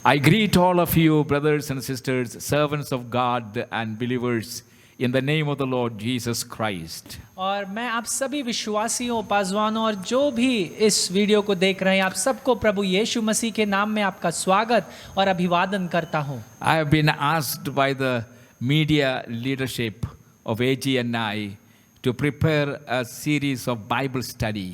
I greet all of you, brothers and sisters, servants of God and believers, in the name of the Lord Jesus Christ. और मैं आप सभी विश्वासियों, पासवानों और जो भी इस वीडियो को देख रहे हैं, आप सबको प्रभु यीशु मसीह के नाम में आपका स्वागत और अभिवादन करता हूं। I have been asked by the media leadership of AGNI to prepare a series of Bible study.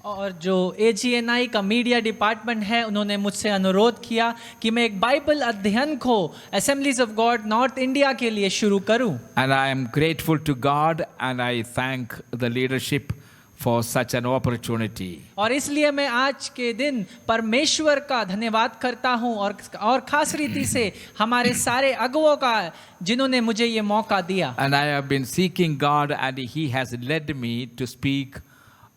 और जो AGNI का मीडिया डिपार्टमेंट है, उन्होंने मुझसे अनुरोध किया कि मैं एक बाइबल अध्ययन को assemblies of God north India के लिए शुरू करूं। And I am grateful to God and I thank the leadership for such an opportunity. और इसलिए मैं आज के दिन परमेश्वर का धन्यवाद करता हूं और खास रीति से हमारे सारे अगुवों का, जिन्होंने मुझे ये मौका दिया। And I have been seeking God and He has led me to speak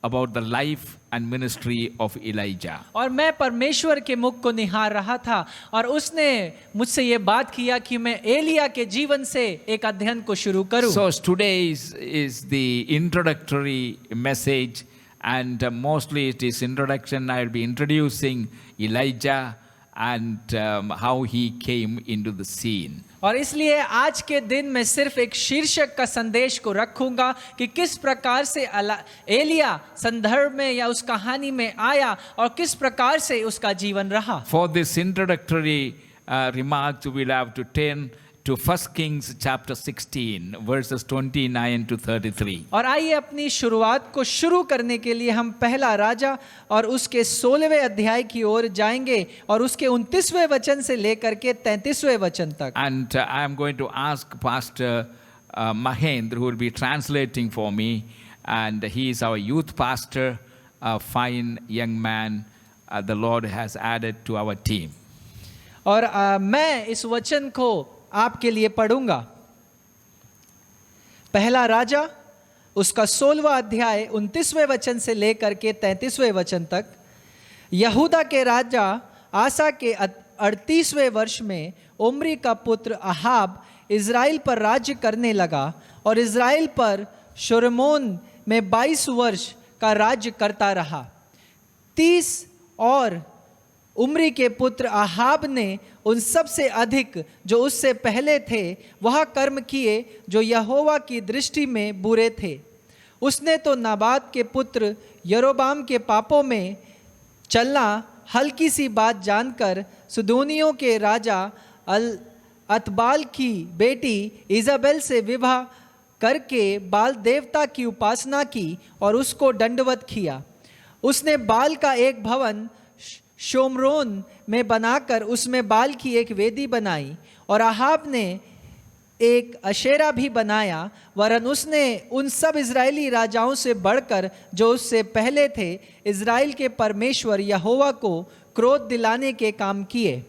about the life and ministry of Elijah. और मैं परमेश्वर के मुख को निहार रहा था और उसने मुझसे ये बात किया कि मैं एलिया के जीवन से एक अध्ययन को शुरू करूं। So today is the introductory message and mostly it is introduction. I will be introducing Elijah and how he came into the scene. और इसलिए आज के दिन मैं सिर्फ एक शीर्षक का संदेश को रखूंगा कि किस प्रकार से एलिया संदर्भ में या उस कहानी में आया और किस प्रकार से उसका जीवन रहा। For this introductory remarks, we will have to turn to 1 Kings chapter 16 verses 29 to 33. और आइए अपनी शुरुआत को शुरू करने के लिए हम पहला राजा और उसके 16वें अध्याय की ओर जाएंगे और उसके 29वें वचन से लेकर के 33वें वचन तक। And I am going to ask Pastor Mahendra, who will be translating for me, and he is our youth pastor, a fine young man the Lord has added to our team. और मैं इस वचन को आपके लिए पढ़ूंगा। पहला राजा उसका 16वां अध्याय 29वें वचन से लेकर के 33वें वचन तक। यहूदा के राजा आसा के 38वें वर्ष में उम्री का पुत्र अहाब इज़राइल पर राज्य करने लगा और इज़राइल पर शोरमोन में 22 वर्ष का राज्य करता रहा। 30 और उम्री के पुत्र अहाब ने उन सब से अधिक जो उससे पहले थे वह कर्म किए जो यहोवा की दृष्टि में बुरे थे। उसने तो नाबात के पुत्र यरोबाम के पापों में चलना हल्की सी बात जानकर सुदोनियों के राजा अतबाल की बेटी इजाबेल से विवाह करके बाल देवता की उपासना की और उसको दंडवत किया। उसने बाल का एक भवन शोमरोन में बनाकर उसमें बाल की एक वेदी बनाई और अहाब ने एक अशेरा भी बनाया, वरन उसने उन सब इज़राइली राजाओं से बढ़कर जो उससे पहले थे इज़राइल के परमेश्वर यहोवा को क्रोध दिलाने के काम किए।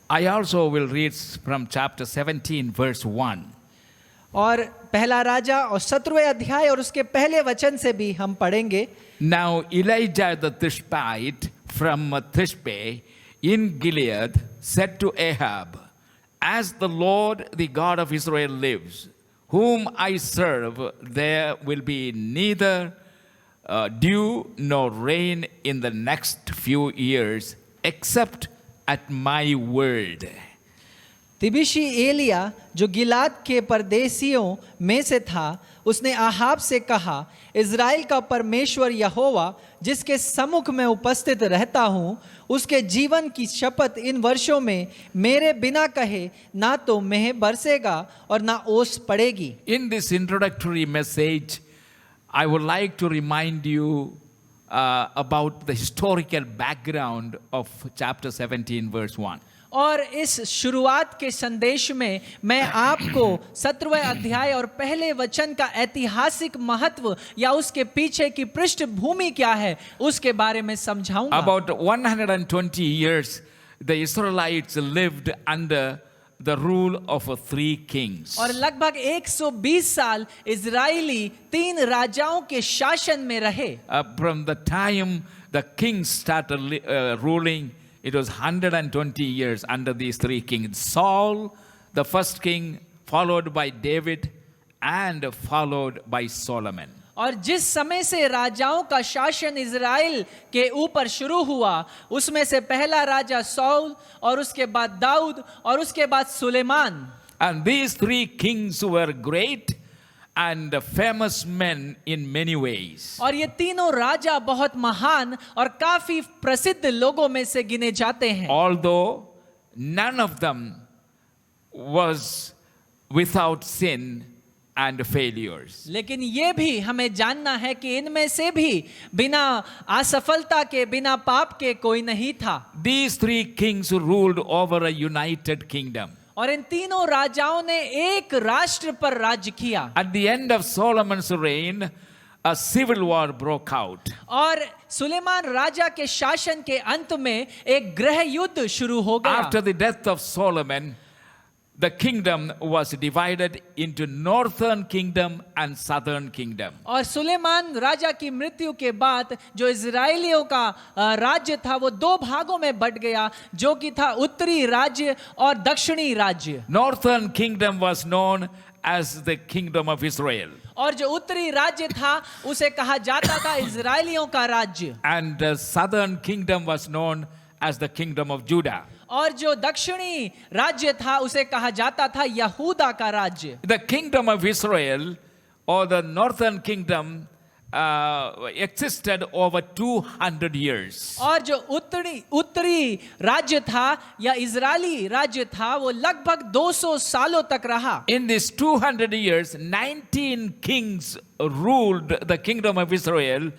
I also will read from chapter 17 verse 1. और पहला राजा और 17वें अध्याय और उसके पहले वचन से भी हम पढ़ेंगे। Now Elijah the Tishbite from Tishbe in Gilead said to Ahab, as the Lord the God of Israel lives, whom I serve, there will be neither dew nor rain in the next few years except at my word. तिबिशी Elia जो गिलाद के परदेशियों में से था, उसने Ahab से कहा, Israel का परमेश्वर यहोवा जिसके सम्मुख में उपस्थित रहता हूँ, उसके जीवन की शपथ इन वर्षों में मेरे बिना कहे ना तो मेह बरसेगा और ना ओस पड़ेगी। In this introductory message, I would like to remind you about the historical background of chapter 17 verse 1. और इस शुरुआत के संदेश में मैं आपको 17वें अध्याय और पहले वचन का ऐतिहासिक महत्व या उसके पीछे की पृष्ठभूमि क्या है उसके बारे में समझाऊंगा। About 120 years the Israelites lived under the rule of 3 kings. और लगभग 120 साल इजरायली 3 राजाओं के शासन में रहे। From the time the kings started ruling, it was 120 years under these 3 kings. Saul, the first king, followed by David, and followed by Solomon. और जिस समय से राजाओं का शासन इज़राइल के ऊपर शुरू हुआ, उसमें से पहला राजा सौल और उसके बाद दाऊद और उसके बाद Suleman. And these three kings were great and famous men in many ways. और ये तीनों राजा बहुत महान और काफी प्रसिद्ध लोगों में से गिने जाते हैं. Although none of them was without sin and failures. लेकिन ये भी हमें जानना है कि इनमें से भी बिना असफलता के, बिना पाप के कोई नहीं था. These three kings ruled over a united kingdom. और इन तीनों राजाओं ने एक राष्ट्र पर राज्य किया. At the end of Solomon's reign, a civil war broke out. और सुलेमान राजा के शासन के अंत में एक गृह युद्ध शुरू हो गया. After the death of Solomon, the kingdom was divided into northern kingdom and southern kingdom. और सुलेमान राजा की मृत्यु के बाद जो इजरायलियों का राज्य था वो दो भागों में बट गया, जो कि था उत्तरी राज्य और दक्षिणी राज्य. Northern kingdom was known as the kingdom of Israel. और जो उत्तरी राज्य था उसे कहा जाता था इजरायलियों का राज्य. And the southern kingdom was known as the kingdom of Judah. और जो दक्षिणी राज्य था उसे कहा जाता था यहूदा का राज्य. The kingdom of Israel or the northern kingdom existed over 200 years. और जो उत्तरी राज्य था या इजरायली राज्य था वो लगभग 200 सालों तक रहा. In these 200 years, 19 kings ruled the kingdom of Israel,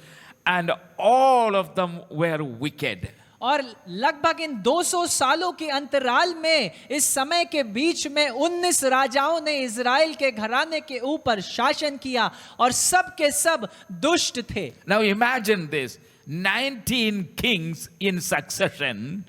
and all of them were wicked. और लगभग इन 200 सालों के अंतराल में इस समय के बीच में 19 राजाओं ने इजराइल के घराने के ऊपर शासन किया और सब के सब दुष्ट थे. Now imagine this, 19 kings in succession,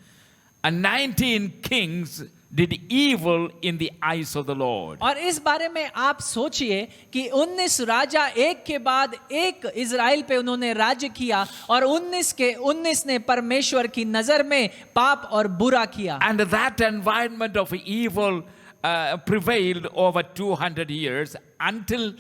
and 19 kings did evil in the eyes of the Lord. और इस बारे में आप सोचिए कि 19 राजा एक के बाद एक इजराइल पे उन्होंने राज्य किया और 19 के 19 ने परमेश्वर की नजर में पाप और बुरा किया. And that environment of evil prevailed over 200 years until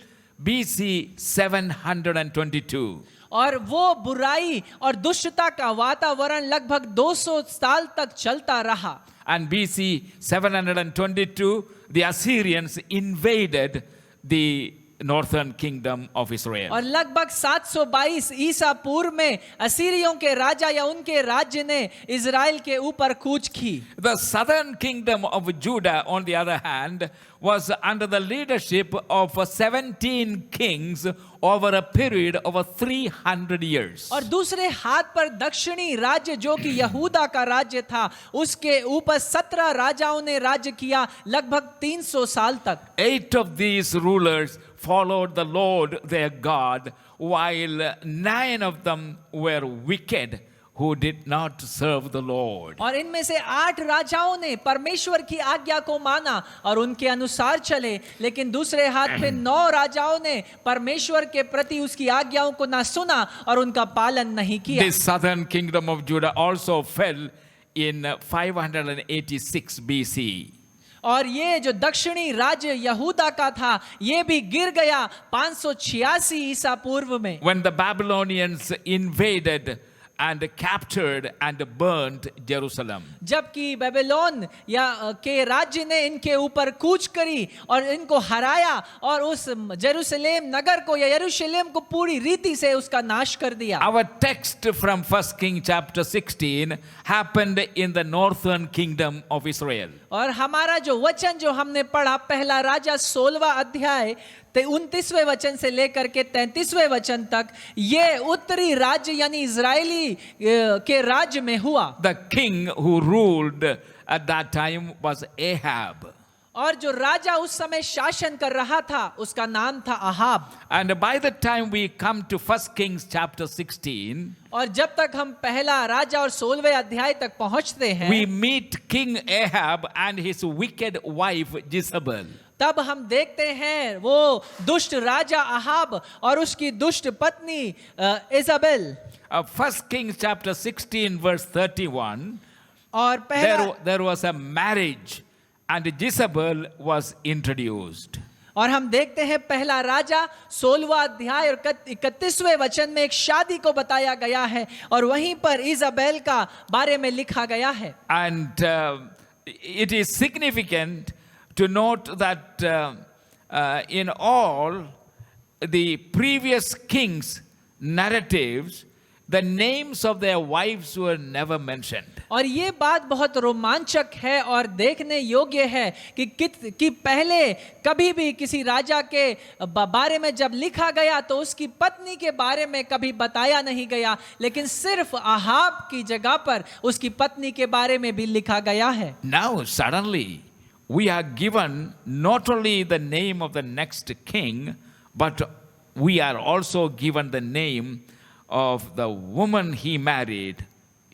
BC 722. और वो बुराई और दुष्टता का वातावरण लगभग 200 साल तक चलता रहा. And BC 722, the Assyrians invaded the northern kingdom of Israel. और लगभग 722 ईसा पूर्व में असीरियों के राजा या उनके राज्य ने इजराइल के ऊपर कूच की. The southern kingdom of Judah, on the other hand, was under the leadership of 17 kings over a period of 300 years. और दूसरे हाथ पर दक्षिणी राज्य जो कि यहूदा का राज्य था, उसके ऊपर 17 राजाओं ने राज्य किया लगभग 300 साल तक. 8 of these rulers followed the Lord their God, while 9 of them were wicked, who did not serve the Lord. और इनमें से 8 राजाओं ने परमेश्वर की आज्ञा को माना और उनके अनुसार चले, लेकिन दूसरे हाथ पे 9 राजाओं ने परमेश्वर के प्रति उसकी आज्ञाओं को ना सुना और उनका पालन नहीं किया. The southern kingdom of Judah also fell in 586 BC. और ये जो दक्षिणी राज्य यहूदा का था ये भी गिर गया 586 ईसा पूर्व में. When the Babylonians invaded and captured and burnt Jerusalem. जबकि बेबीलोन या के राज्य ने इनके ऊपर कूच करी और इनको हराया और उस जेरूशलेम नगर को या यरूशलेम को पूरी रीति से उसका नाश कर दिया. Our text from 1 King chapter 16 happened in the northern kingdom of Israel. और हमारा जो वचन जो हमने पढ़ा पहला राजा 16वां अध्याय 29वें वचन से लेकर के 33वें वचन तक ये उत्तरी राज्य यानी इजरायली के राज्य में हुआ. The king who ruled at that time was Ahab. और जो राजा उस समय शासन कर रहा था उसका नाम था Ahab. And by the time we come to 1 Kings chapter 16, और जब तक हम पहला राजा और 16वें अध्याय तक पहुंचते हैं we meet King Ahab and his wicked wife Jezebel. तब हम देखते हैं वो दुष्ट राजा अहाब और उसकी दुष्ट पत्नी इजाबेल. 1 Kings chapter 16 verse 31, और पहला there was a marriage and Jezebel was introduced. और हम देखते हैं पहला राजा 16वां अध्याय और 31वें वचन में एक शादी को बताया गया है और वहीं पर इजाबेल का बारे में लिखा गया है. And it is significant to note that in all the previous kings' narratives, the names of their wives were never mentioned. और ये बात बहुत रोमांचक है और देखने योग्य है कि पहले कभी भी किसी राजा के बारे में जब लिखा गया तो उसकी पत्नी के बारे में कभी बताया नहीं गया, लेकिन सिर्फ आहाब की जगह पर उसकी पत्नी के बारे में भी लिखा गया है. Now suddenly we are given not only the name of the next king, but we are also given the name of the woman he married.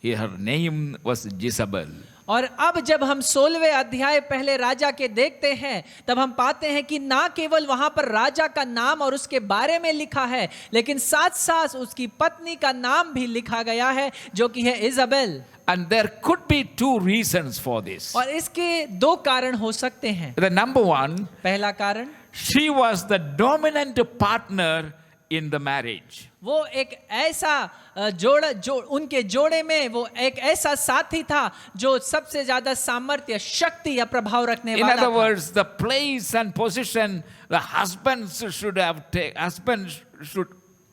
Her name was Jezebel. और अब जब हम 16वें अध्याय पहले राजा के देखते हैं तब हम पाते हैं कि ना केवल वहां पर राजा का नाम और उसके बारे में लिखा है, लेकिन साथ साथ उसकी पत्नी का नाम भी लिखा गया है जो कि है Isabel. And there could be two reasons for this. और इसके दो कारण हो सकते हैं. The number one, पहला कारण, she was the dominant partner in the marriage. वो एक ऐसा उनके जोड़े में वो एक ऐसा साथी था जो सबसे ज्यादा सामर्थ्य, शक्ति या प्रभाव रखने In वाला other था. words, the place and position the husbands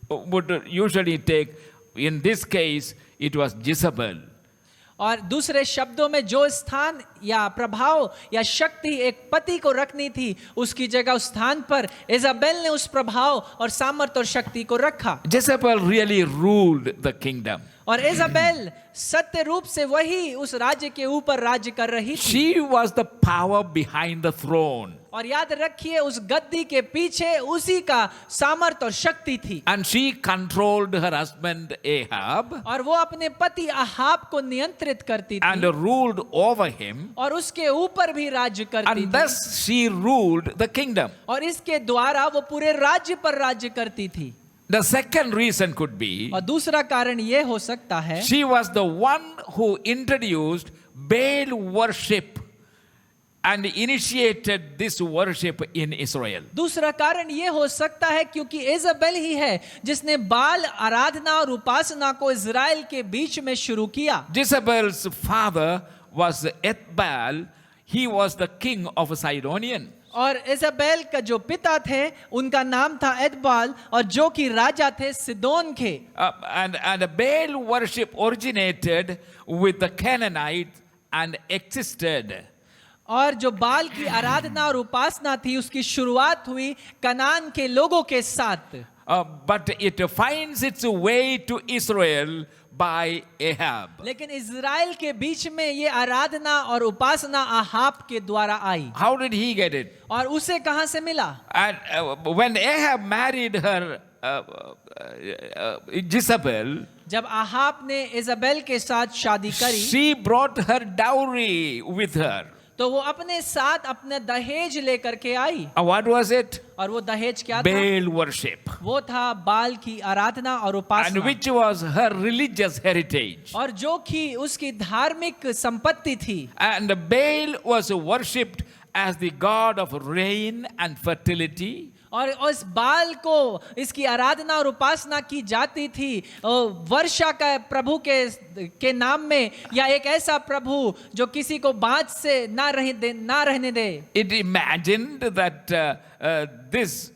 would usually take. In this case, it was Jezebel. और दूसरे शब्दों में जो स्थान या प्रभाव या शक्ति एक पति को रखनी थी, उसकी जगह उस स्थान पर इजाबेल ने उस प्रभाव और सामर्थ्य और शक्ति को रखा. Jezebel really ruled the kingdom. और इजाबेल सत्य रूप से वही उस राज्य के ऊपर राज्य कर रही थी. She was the power behind the throne. और याद रखिए उस गद्दी के पीछे उसी का सामर्थ्य और शक्ति थी. And she controlled her husband Ahab. और वो अपने पति आहाब को नियंत्रित करती And थी ruled over him. और उसके ऊपर भी राज्य करती And थी. thus she ruled the kingdom. और इसके द्वारा वो पूरे राज्य पर राज्य करती थी. The second reason could be और दूसरा कारण ये हो सकता है, she was the one who introduced Baal worship and initiated this worship in Israel. दूसरा कारण ये हो सकता है क्योंकि इजाबेल ही है जिसने बाल आराधना और उपासना को इजराइल के बीच में शुरू किया. Jezebel's father was Ethbaal. He was the king of Sidonian. और इजाबेल का जो पिता थे उनका नाम था एदबाल और जो कि राजा थे सिदोन के. And Baal worship originated with the Canaanites and existed. और जो बाल की आराधना और उपासना थी उसकी शुरुआत हुई कनान के लोगों के साथ. But it finds its way to Israel by Ahab. लेकिन इजराइल के बीच में ये आराधना और उपासना आहाब के द्वारा आई. How did he get it? और उसे कहां से मिला? And when Ahab married her Jezebel, जब आहाब ने इजाबेल के साथ शादी करी she brought her dowry with her. तो वो अपने साथ अपने दहेज लेकर के आई. What was it? और वो दहेज क्या था? Baal worship. वो था बाल की आराधना और And Upasana. which was her religious heritage. और जो कि उसकी धार्मिक संपत्ति थी. And Baal was worshipped as the god of rain and fertility. और उस बाल को इसकी आराधना और उपासना की जाती थी वर्षा का प्रभु के नाम में, या एक ऐसा प्रभु जो किसी को बाढ़ से ना रहने दे. It imagined that this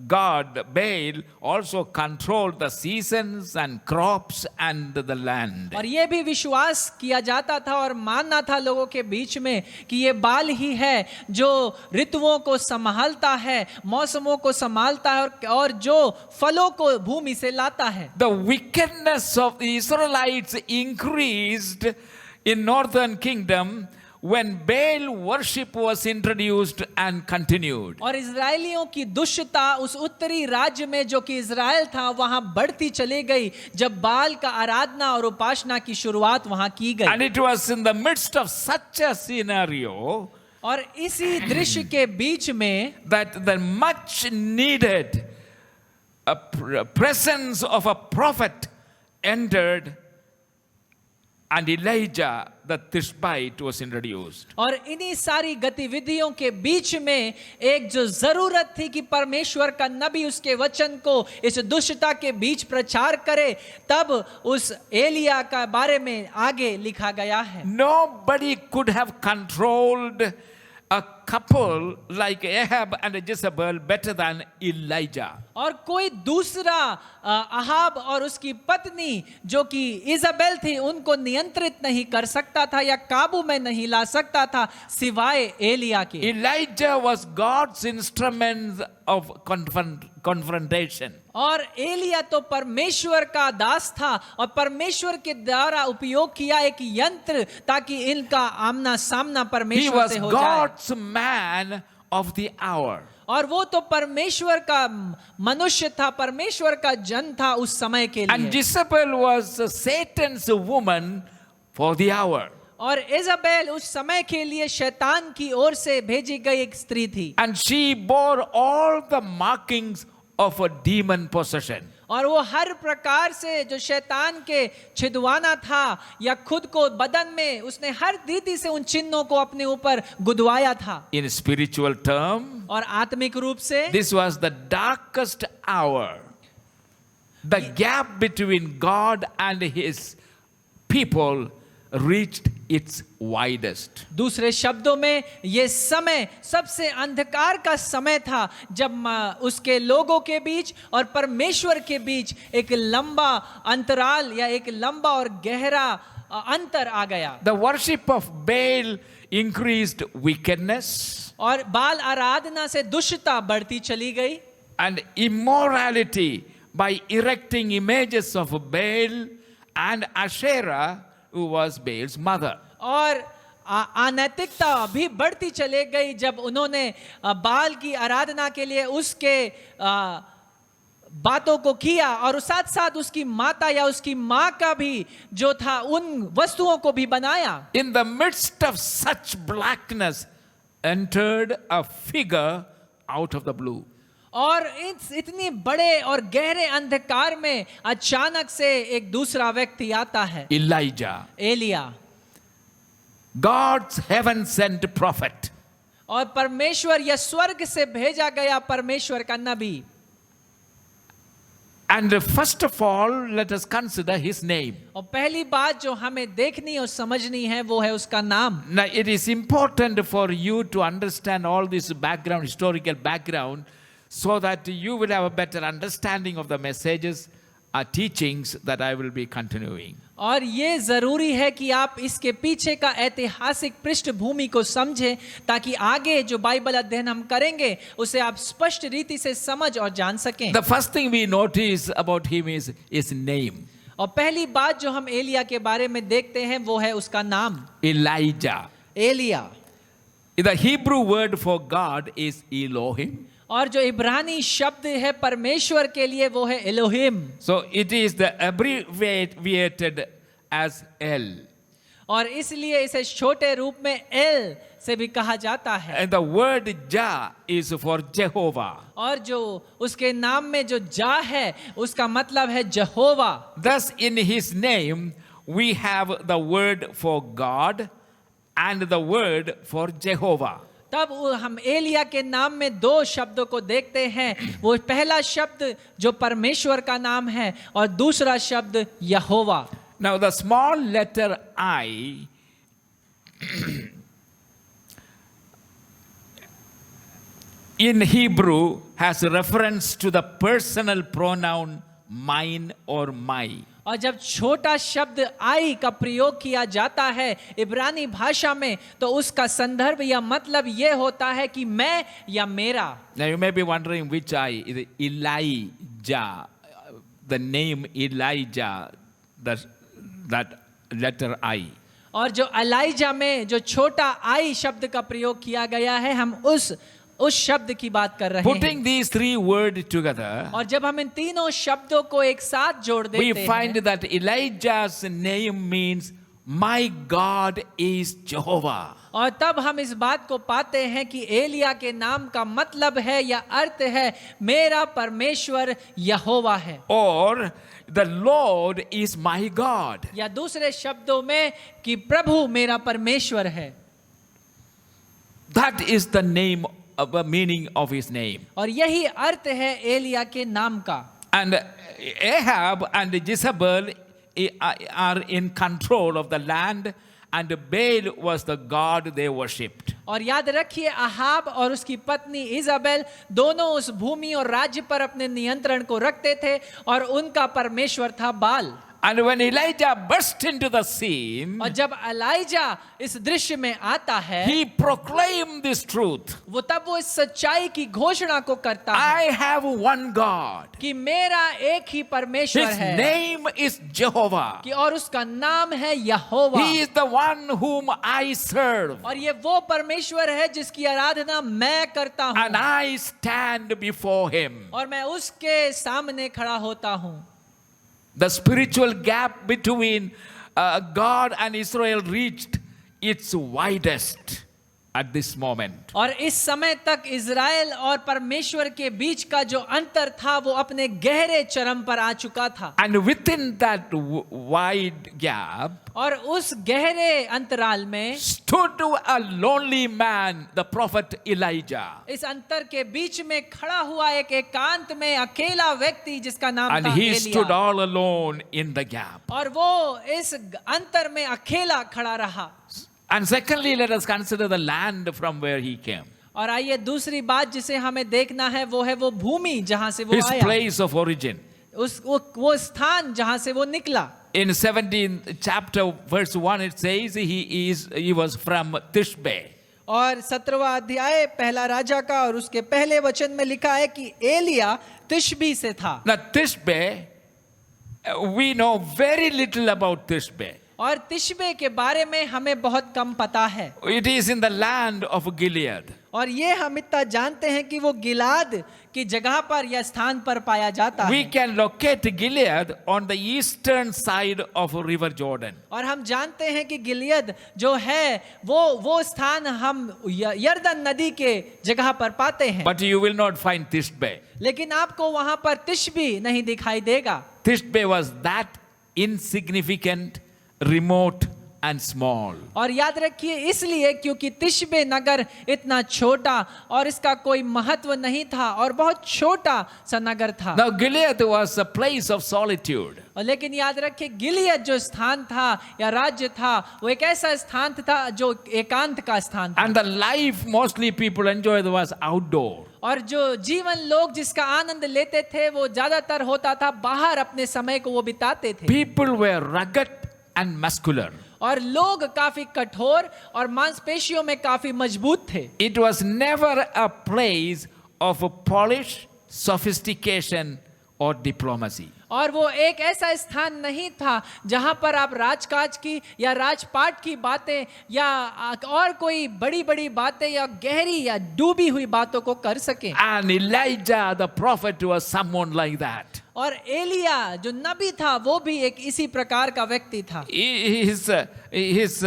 god Baal also controlled the seasons and crops and the land. और ये भी विश्वास किया जाता था और मानना था लोगों के बीच में कि ये बाल ही है जो ऋतुओं को संभालता है, मौसमों को संभालता है और जो फलों को भूमि से लाता है. The wickedness of the Israelites increased in northern kingdom when Baal worship was introduced and continued. और इजरायलियों की दुष्टता उस उत्तरी राज्य में जो कि इजराइल था वहां बढ़ती चली गई जब बाल का आराधना और उपासना की शुरुआत वहां की गई. And it was in the midst of such a scenario और इसी दृश्य के बीच में that the much needed presence of a prophet entered and Elijah the Tishbite was introduced. और इन्हीं सारी गतिविधियों के बीच में एक जो जरूरत थी कि परमेश्वर का नबी उसके वचन को इस दुष्टता के बीच प्रचार करे, तब उस एलिया का बारे में आगे लिखा गया है। Nobody could have controlled a couple like Ahab and Jezebel better than Elijah. और कोई दूसरा अहाब और उसकी पत्नी जो कि इजाबेल थी, उनको नियंत्रित नहीं कर सकता था या काबू में नहीं ला सकता था सिवाय एलिया के। Elijah was God's instrument of confrontation. और एलिया तो परमेश्वर का दास था और परमेश्वर के द्वारा उपयोग किया एक यंत्र, ताकि इनका आमना सामना He परमेश्वर was से हो जाए। God's man of the hour. और वो तो परमेश्वर का मनुष्य था, परमेश्वर का जन था उस समय के And लिए। Jezebel was Satan's woman for the hour. और इजाबेल उस समय के लिए शैतान की ओर से भेजी गई एक स्त्री थी। And she bore all the markings of a demon possession. और वो हर प्रकार से जो शैतान के छिदवाना था या खुद को बदन में, उसने हर रीति से उन चिन्हों को अपने ऊपर गुदवाया था। In spiritual term, और आत्मिक रूप से this was the darkest hour. The gap between God and his people reached its widest. दूसरे शब्दों में ये समय सबसे अंधकार का समय था, जब उसके लोगों के बीच और परमेश्वर के बीच एक लंबा अंतराल या एक लंबा और गहरा अंतर आ गया। The worship of Baal increased wickedness और बाल आराधना से दुष्टता बढ़ती चली गई and immorality by erecting images of Baal and Asherah, who was Baal's mother. और अनैतिकता भी बढ़ती चले गई जब उन्होंने बाल की आराधना के लिए उसके बातों को किया और साथ साथ उसकी माता या उसकी माँ का भी जो था उन वस्तुओं को भी बनाया। In the midst of such blackness entered a figure out of the blue. और इतनी बड़े और गहरे अंधकार में अचानक से एक दूसरा व्यक्ति आता है, Elijah, Elia, God's heaven sent prophet. और परमेश्वर या स्वर्ग से भेजा गया परमेश्वर का नबी। And first of all, let us consider his name. और पहली बात जो हमें देखनी और समझनी है वो है उसका नाम। Now, it is important for you to understand all this background, historical background, so that you will have a better understanding of the messages, teachings that I will be continuing. और ये जरूरी है कि आप इसके पीछे का ऐतिहासिक पृष्ठभूमि को समझें, ताकि आगे जो बाइबल अध्ययन हम करेंगे उसे आप स्पष्ट रीति से समझ और जान सकें। The first thing we notice about him is his name. और पहली बात जो हम एलिया के बारे में देखते हैं वो है उसका नाम, Elijah. Elia. The Hebrew word for God is Elohim. और जो इब्रानी शब्द है परमेश्वर के लिए वो है Elohim. So it is the abbreviated as El. और इसलिए इसे छोटे रूप में एल से भी कहा जाता है। And the word Jah is for Jehovah. और जो उसके नाम में जो जा है उसका मतलब है जहोवा। Thus in his name we have the word for God and the word for Jehovah. तब हम एलिया के नाम में दो शब्दों को देखते हैं। वो पहला शब्द जो परमेश्वर का नाम है और दूसरा शब्द यहोवा। Now the small letter I in Hebrew has reference to the personal pronoun mine or my. और जब छोटा शब्द आई का प्रयोग किया जाता है इब्रानी भाषा में, तो उसका संदर्भ या मतलब ये होता है कि मैं या मेरा। Now you may be wondering which I is Elijah, the name Elijah, that letter I. और जो एलाइजा में जो छोटा आई शब्द का प्रयोग किया गया है, हम उस शब्द की बात कर रहे हैं। Putting these three words together, और जब हम इन तीनों शब्दों को एक साथ जोड़ we देते find हैं, that Elijah's name means My God is Jehovah. और तब हम इस बात को पाते हैं कि एलिया के नाम का मतलब है या अर्थ है मेरा परमेश्वर यहोवा है, Or the Lord is my God. या दूसरे शब्दों में कि प्रभु मेरा परमेश्वर है। That is the name of the meaning of his name. और यही अर्थ है एलिया के नाम का। And Ahab and Jezebel are in control of the land, and Baal was the god they worshipped. और याद रखिए अहाब और उसकी पत्नी इजाबेल दोनों उस भूमि और राज्य पर अपने नियंत्रण को रखते थे और उनका परमेश्वर था बाल। And when Elijah burst into the scene, और जब एलाइजा इस दृश्य में आता है, he proclaimed this truth. वो इस सच्चाई की घोषणा को करता है I have one God. कि मेरा एक ही परमेश्वर His है name is Jehovah. कि और उसका नाम है यहोवा। He is the one whom I serve. और ये वो परमेश्वर है जिसकी आराधना मैं करता हूँ And I stand before him. और मैं उसके सामने खड़ा होता हूँ। The spiritual gap between God and Israel reached its widest at this moment. और इस समय तक इज़राइल और परमेश्वर के बीच का जो अंतर था वो अपने गहरे चरम पर आ चुका था। And within that wide gap और उस गहरे अंतराल में stood a lonely man, the prophet Elijah. इस अंतर के बीच में खड़ा हुआ एक एकांत में अकेला व्यक्ति जिसका नाम And था he stood Elia. all alone in the gap. और वो इस अंतर में अकेला खड़ा रहा। And secondly, let us consider the land from where he came. और आइए दूसरी बात जिसे हमें देखना है वो है वो भूमि जहां से वो His आया, place of origin. वो स्थान जहां से वो निकला। In 17th chapter verse 1 it says he was from Tishbe. और 17वां अध्याय पहला राजा का और उसके पहले वचन में लिखा है कि एलिया तिशबी से था। Now Tishbe, we know very little about Tishbe. और तिशबे के बारे में हमें बहुत कम पता है। It is in the land of Gilead. और ये हम इतना जानते हैं कि वो गिलाद की जगह पर या स्थान पर पाया जाता We है। can locate Gilead on the eastern side of River Jordan. और हम जानते हैं कि गिलियद जो है वो स्थान हम यरदन नदी के जगह पर पाते हैं। But you will not find Tishbe. लेकिन आपको वहां पर तिशबी नहीं दिखाई देगा। Tishbe was that insignificant, remote and small. और याद रखिए इसलिए क्योंकि तिशबे नगर इतना छोटा और इसका कोई महत्व नहीं था और बहुत छोटा सा नगर था। Now Gilead was a place of solitude. और लेकिन याद रखिए गिलियद जो स्थान था या राज्य था वो एक ऐसा स्थान था जो एकांत का स्थान था। And the life mostly people enjoyed was outdoor. और जो जीवन लोग जिसका आनंद लेते थे वो ज्यादातर होता था बाहर अपने समय को वो बिताते थे। People were rugged and muscular. और लोग काफी कठोर और मांसपेशियों में काफी मजबूत थे। It was never a place of polish, sophistication or diplomacy. और वो एक ऐसा स्थान नहीं था जहां पर आप राजकाज की या राजपाट की बातें या और कोई बड़ी बड़ी बातें या गहरी या डूबी हुई बातों को कर सकें। And Elijah the prophet was someone like that. और एलिया जो नबी था वो भी एक इसी प्रकार का व्यक्ति था। His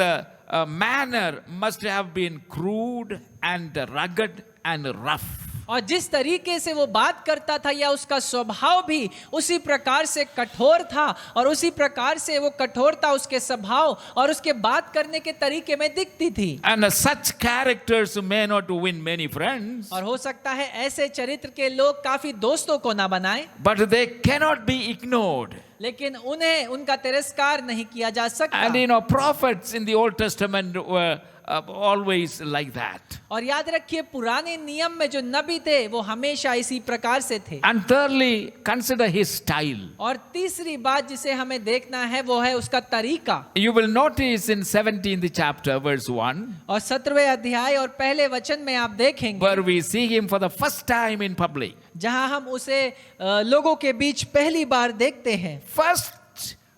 manner must have been crude and rugged and rough. और जिस तरीके से वो बात करता था या उसका स्वभाव भी उसी प्रकार से कठोर था और उसी प्रकार से वो कठोरता उसके स्वभाव और उसके बात करने के तरीके में दिखती थी। And such characters may not win many friends. और हो सकता है ऐसे चरित्र के लोग काफी दोस्तों को ना बनाएं, But they cannot be ignored. लेकिन उन्हें उनका तिरस्कार नहीं किया जा सकता। And prophets in the Old Testament were always like that. और याद रखिए पुराने नियम में जो नबी थे वो हमेशा इसी प्रकार से थे। And thirdly, consider his style. और तीसरी बात जिसे हमें देखना है वो है उसका तरीका। You will notice in 17th chapter verse 1 और 17वें अध्याय और पहले वचन में आप देखेंगे where we see him for the first time in public. जहां हम उसे लोगों के बीच पहली बार देखते हैं।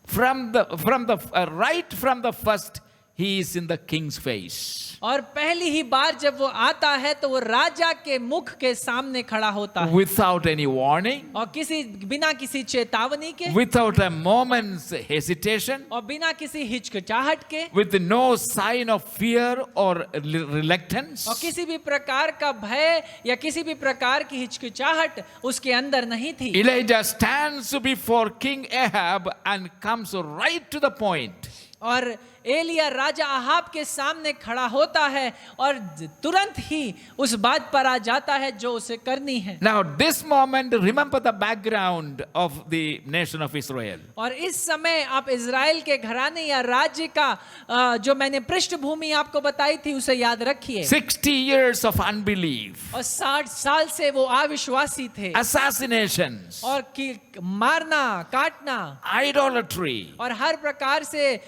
Right from the first, he is in the king's face. और पहली ही बार जब वो आता है तो वो राजा के मुख के सामने खड़ा होता है, without any warning, और बिना किसी चेतावनी के, without a moment's hesitation, और बिना किसी हिचकिचाहट के, with no sign of fear or reluctance. और किसी भी प्रकार का भय या किसी भी प्रकार की हिचकिचाहट उसके अंदर नहीं थी। Elijah stands before King Ahab and comes right to the point. और एलिया राजा अहाब के सामने खड़ा होता है और तुरंत ही उस बात पर आ जाता है जो उसे करनी है। Now, this moment, remember the background of the nation of Israel. और इस समय आप इज़राइल के घराने या राज्य का जो मैंने पृष्ठभूमि आपको बताई थी उसे याद रखिए। 60 years of unbelief, और 60 साल से वो अविश्वासी थे, assassinations, और मारना काटना, idolatry, और हर प्रकार से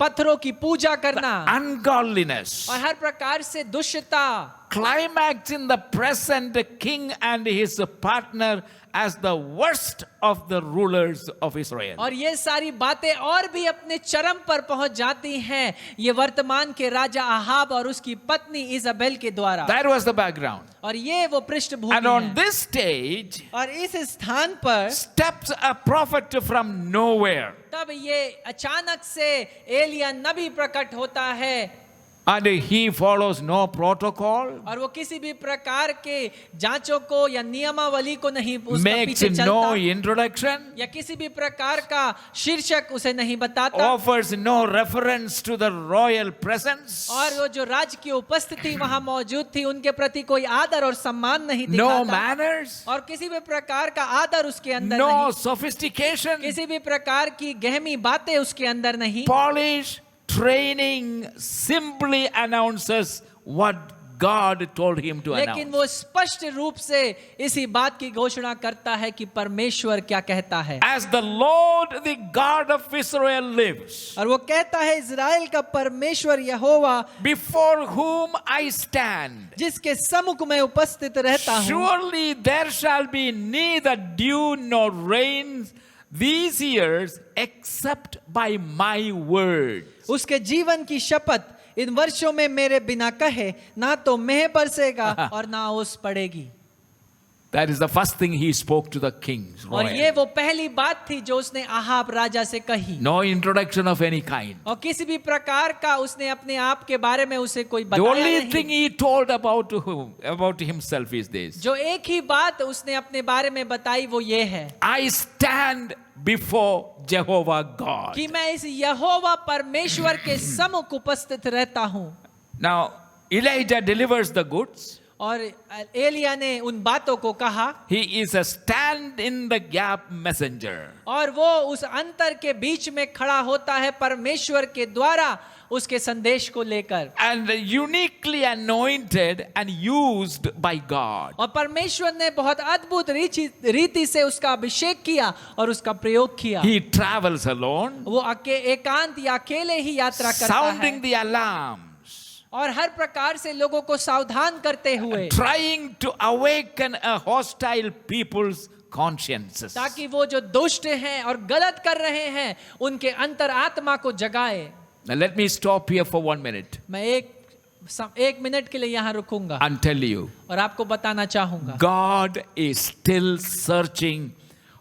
पत्थरों की पूजा करना, ungodliness. और हर प्रकार से दुष्टता। Climax in the present king and his partner as the worst of the rulers of Israel. और ये सारी बातें और भी अपने चरम पर पहुंच जाती हैं ये वर्तमान के राजा अहाब और उसकी पत्नी इजाबेल के द्वारा। That was the background. और ये वो पृष्ठभूमि And on है। this stage और इस स्थान पर steps a prophet from nowhere. तब ये अचानक से एलिया नबी प्रकट होता है, And he follows no protocol, और वो किसी भी प्रकार के जांचों को या नियमावली को नहीं उसका makes पीछे चलता, no introduction, या किसी भी प्रकार का शीर्षक उसे नहीं बताता, offers no reference to the royal presence, और वो जो राज की उपस्थिति वहां मौजूद थी उनके प्रति कोई आदर और सम्मान नहीं no दिखाता, manners, और किसी भी प्रकार का आदर उसके अंदर no नहीं, sophistication, किसी भी प्रकार की गहमी बातें उसके अंदर नहीं। polish, training, simply announces what God told him to लेकिन announce. वो स्पष्ट रूप से इसी बात की घोषणा करता है कि परमेश्वर क्या कहता है। As the Lord, the God of Israel lives, और वो कहता है इज़राइल का परमेश्वर यहोवा before whom I stand, जिसके सम्मुख में उपस्थित रहता हूँ, surely there shall be neither dew nor rain these years except by my word. उसके जीवन की शपथ इन वर्षों में मेरे बिना कहे ना तो मेह बरसेगा और ना ओस पड़ेगी। That is the first thing he spoke to the kings. और ये वो पहली बात थी जो उसने अहाब राजा से कही। No introduction of any kind. और किसी भी प्रकार का उसने अपने आप के बारे में उसे कोई The बताया only नहीं। thing he told about himself is this: जो एक ही बात उसने अपने बारे में बताई वो ये है I stand before Jehovah God. कि मैं इस यहोवा परमेश्वर के सम्मुख उपस्थित रहता हूँ। Now Elijah delivers the goods. और एलिया ने उन बातों को कहा, He is a stand in the gap messenger. और वो उस अंतर के बीच में खड़ा होता है परमेश्वर के द्वारा उसके संदेश को लेकर, And uniquely anointed and used by God. और परमेश्वर ने बहुत अद्भुत रीति से उसका अभिषेक किया और उसका प्रयोग किया। He travels alone, वो एकांत या अकेले ही यात्रा करता sounding है, the alarms, और हर प्रकार से लोगों को सावधान करते हुए, trying to awaken a hostile people's consciences. ताकि वो जो दुष्ट हैं और गलत कर रहे हैं उनके अंतर आत्मा को जगाए। Now let me stop here for 1 minute मैं एक मिनट के लिए यहाँ रुकूंगा and tell you, और आपको बताना चाहूंगा, God is still searching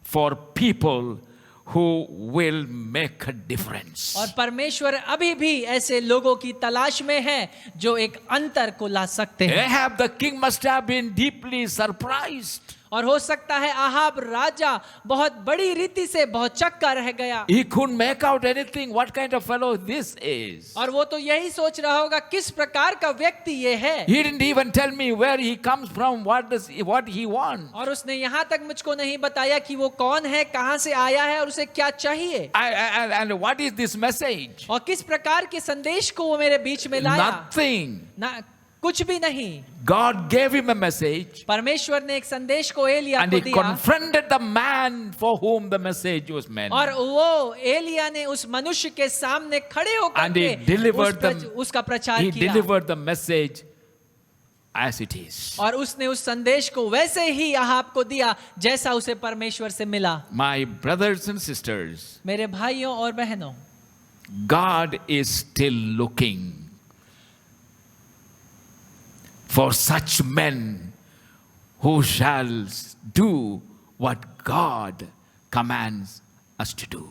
for people who will make a difference. और परमेश्वर अभी भी ऐसे लोगों की तलाश में है जो एक अंतर को ला सकते हैं। Ahab the king must have been deeply surprised. और हो सकता है अहाब राजा बहुत बड़ी रीति से बहुत चक्का रह गया, He couldn't make out anything. What kind of fellow this is? और वो तो यही सोच रहा होगा किस प्रकार का व्यक्ति ये है, He didn't even tell me where he comes from, what he wants. और उसने यहाँ तक मुझको नहीं बताया कि वो कौन है, कहाँ से आया है और उसे क्या चाहिए, And what is this message? और किस प्रकार के संदेश को वो मेरे बीच में लाया। Nothing. ना कुछ भी नहीं। God gave him a message परमेश्वर ने एक संदेश को एलिया and को he दिया, confronted the man for whom the message was meant. और वो एलिया ने उस मनुष्य के सामने खड़े होकर And he के delivered उसका प्रचार He किया, delivered the message as it is. और उसने उस संदेश को वैसे ही अहाब को दिया जैसा उसे परमेश्वर से मिला। My brothers and sisters, मेरे भाइयों और बहनों, God is still looking for such men who shall do what God commands us to do.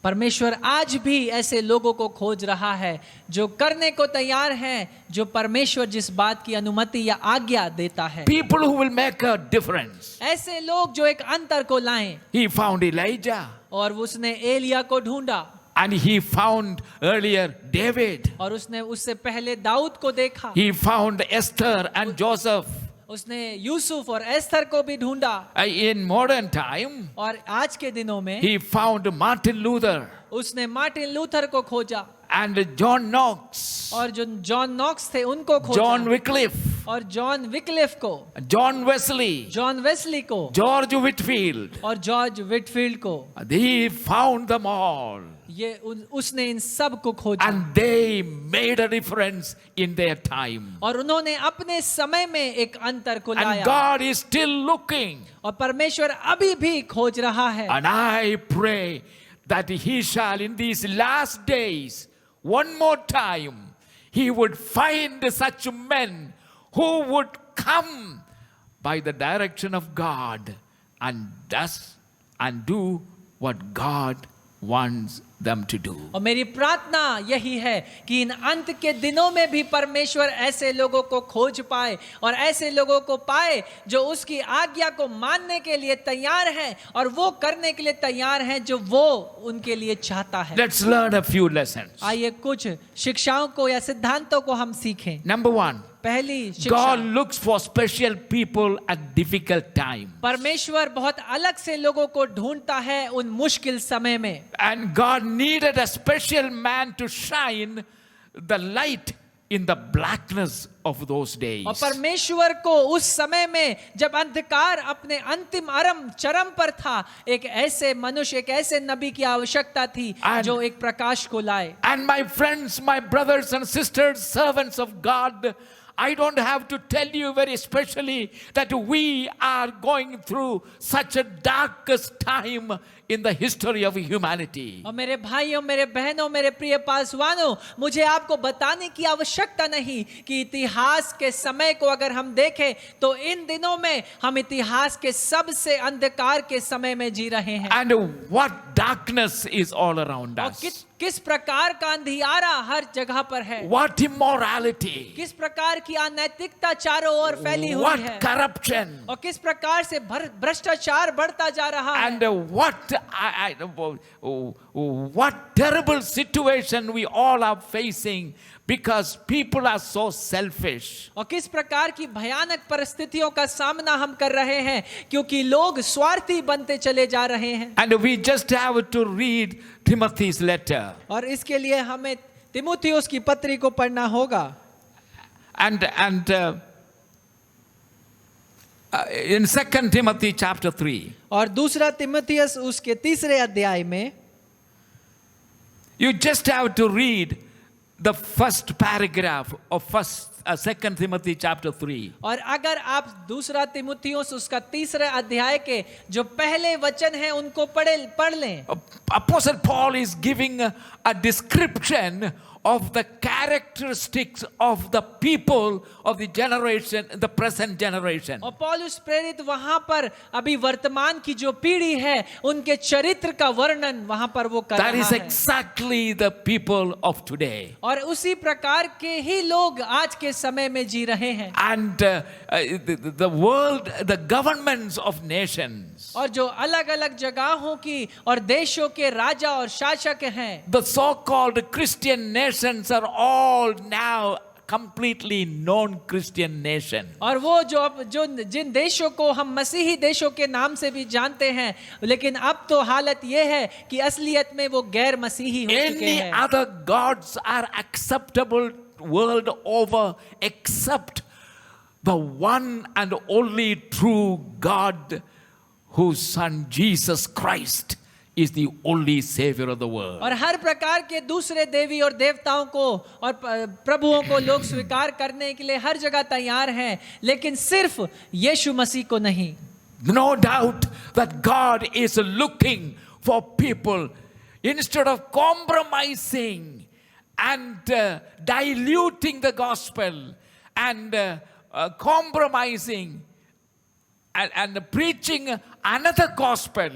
परमेश्वर आज भी ऐसे लोगों को खोज रहा है जो करने को तैयार हैं, जो परमेश्वर जिस बात की अनुमति या आज्ञा देता है. People who will make a difference. ऐसे लोग जो एक अंतर को लाएं. He found Elijah. और उसने एलिया को ढूंढा. And he found earlier David. और उसने उससे पहले दाऊद को देखा. He found Esther and Joseph. उसने यूसुफ और एस्थर को भी ढूंढा. In modern time, और आज के दिनों में he found Martin Luther उसने मार्टिन लूथर को खोजा. and John Knox, और जो जॉन नॉक्स थे उनको खोजा. John Wycliffe, और जॉन विक्लिफ को. John Wesley, जॉन वेस्ली को. George Whitfield. और जॉर्ज विटफील्ड को. He found them all. उसने इन सब को खोजा. And they made a difference in their time. और उन्होंने अपने समय में एक अंतर को And लाया. God is still looking. और परमेश्वर अभी भी खोज रहा है. And I pray that He shall in these last days, one more time, He would find such men who would come by the direction of God and do what God wants them to do. और मेरी प्रार्थना यही है कि इन अंत के दिनों में भी परमेश्वर ऐसे लोगों को खोज पाए और ऐसे लोगों को पाए जो उसकी आज्ञा को मानने के लिए तैयार हैं और वो करने के लिए तैयार हैं जो वो उनके लिए चाहता है. Let's learn a few lessons. आइए कुछ शिक्षाओं को या सिद्धांतों को हम सीखें. Number one, पहली शिक्षा, God looks for special people at difficult time. परमेश्वर बहुत अलग से लोगों को ढूंढता है उन मुश्किल समय में. And God needed a special man to shine the light in the blackness of those days. और परमेश्वर को उस समय में जब अंधकार अपने अंतिम चरम पर था, एक ऐसे मनुष्य, एक ऐसे नबी की आवश्यकता थी जो एक प्रकाश को लाए. And my friends, my brothers and sisters, servants of God, I don't have to tell you very specially that we are going through such a darkest time in the history of humanity. और मेरे भाइयों, मेरे बहनों, मेरे प्रिय पासवानों, मुझे आपको बताने की आवश्यकता नहीं कि इतिहास के समय को अगर हम देखें तो इन दिनों में हम इतिहास के सबसे अंधकार के समय में जी रहे हैं. And what darkness is all around और us. किस प्रकार का अंधियारा हर जगह पर है. What immorality. किस प्रकार की अनैतिकता चारों ओर फैली हुई What है. corruption. और किस प्रकार से भ्रष्टाचार बढ़ता जा रहा है. And what terrible situation we all are facing because people are so selfish. और किस प्रकार की भयानक परिस्थितियों का सामना हम कर रहे हैं क्योंकि लोग स्वार्थी बनते चले जा रहे हैं. And we just have to read Timothy's letter. और इसके लिए हमें तिमुथियुस की पत्री को पढ़ना होगा. And in 2 Timothy chapter 3. और दूसरा तिमुथियुस उसके 3 अध्याय में You just have to read the first paragraph of 2 Timothy chapter 3. और अगर आप दूसरा तिमुथियुस उसका 3 अध्याय के जो पहले वचन हैं उनको पढ़ लें. Apostle Paul is giving a description of the characteristics of the people of the generation, the present generation. और पौलुस प्रेरित वहां पर अभी वर्तमान की जो पीढ़ी है उनके चरित्र का वर्णन वहां पर वो कर रहा है. That is exactly the people of today. और उसी प्रकार के ही लोग आज के समय में जी रहे हैं. And the world, the governments of nations, और जो अलग अलग जगहों की और देशों के राजा और शासक हैं, the so-called Christian nations are all now completely non-Christian nation. और वो जो जिन देशों को हम मसीही देशों के नाम से भी जानते हैं, लेकिन अब तो हालत ये है कि असलियत में वो गैर मसीही हो चुके Any हैं. other gods are acceptable world over except the one and only true God, whose son Jesus Christ is the only savior of the world. और हर प्रकार के दूसरे देवी और देवताओं को और प्रभुओं को लोग स्वीकार करने के लिए हर जगह तैयार हैं, लेकिन सिर्फ यीशु मसीह को नहीं. No doubt that God is looking for people, instead of compromising and diluting the gospel and compromising and preaching another gospel.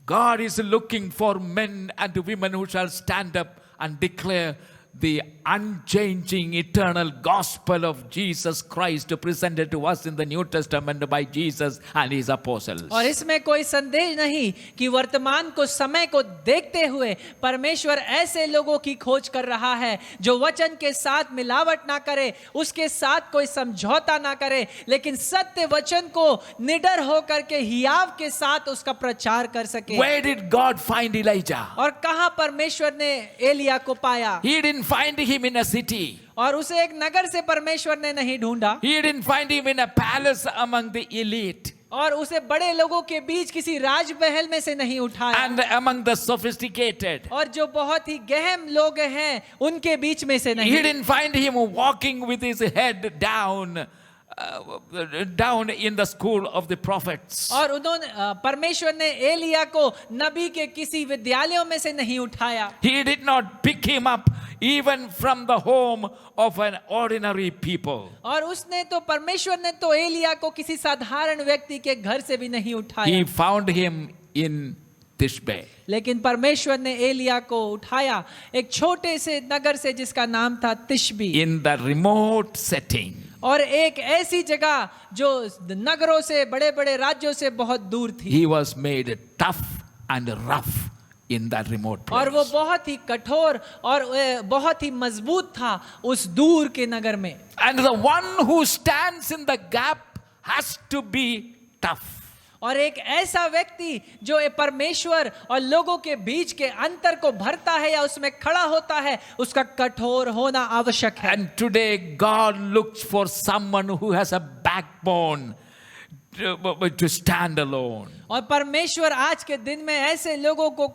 God is looking for men and women who shall stand up and declare the unchanging eternal gospel of Jesus Christ presented to us in the New Testament by Jesus and his apostles. और इसमें कोई संदेह नहीं कि वर्तमान को समय को देखते हुए परमेश्वर ऐसे लोगों की खोज कर रहा है जो वचन के साथ मिलावट ना करे, उसके साथ कोई समझौता ना करे, लेकिन सत्य वचन को निडर होकर के हियाव के साथ उसका प्रचार कर सके। Where did God find Elijah? और कहां परमेश्वर ने एलिया को पाया? He didn't find him in a city. और उसे एक नगर से परमेश्वर ने नहीं ढूंढा, He didn't find him in a palace among the elite और उसे बड़े लोगों के बीच किसी राजमहल में से नहीं उठाया, and among the sophisticated. और जो बहुत ही गहन लोग हैं उनके बीच में से He नहीं। didn't find him walking with his head down in the school of the prophets. और उन्होंने परमेश्वर ने एलिया को नबी के किसी विद्यालयों में से नहीं उठाया। He did not pick him up even from the home of an ordinary people. और उसने तो परमेश्वर ने तो एलिया को किसी साधारण व्यक्ति के घर से भी नहीं उठाया, He found him in Tishbe. लेकिन परमेश्वर ने एलिया को उठाया एक छोटे से नगर से जिसका नाम था तिशबी, In the remote setting. और एक ऐसी जगह जो नगरों से, बड़े बड़े राज्यों से बहुत दूर थी। He was made tough and rough in that remote place. और वो बहुत ही कठोर और बहुत ही मजबूत था उस दूर के नगर में। And the one who stands in the gap has to be tough. और एक ऐसा व्यक्ति जो परमेश्वर और लोगों के बीच के अंतर को भरता है या उसमें खड़ा होता है, उसका कठोर होना आवश्यक है। And today God looks for someone who has a backbone to stand alone. और परमेश्वर आज के दिन में ऐसे लोगों को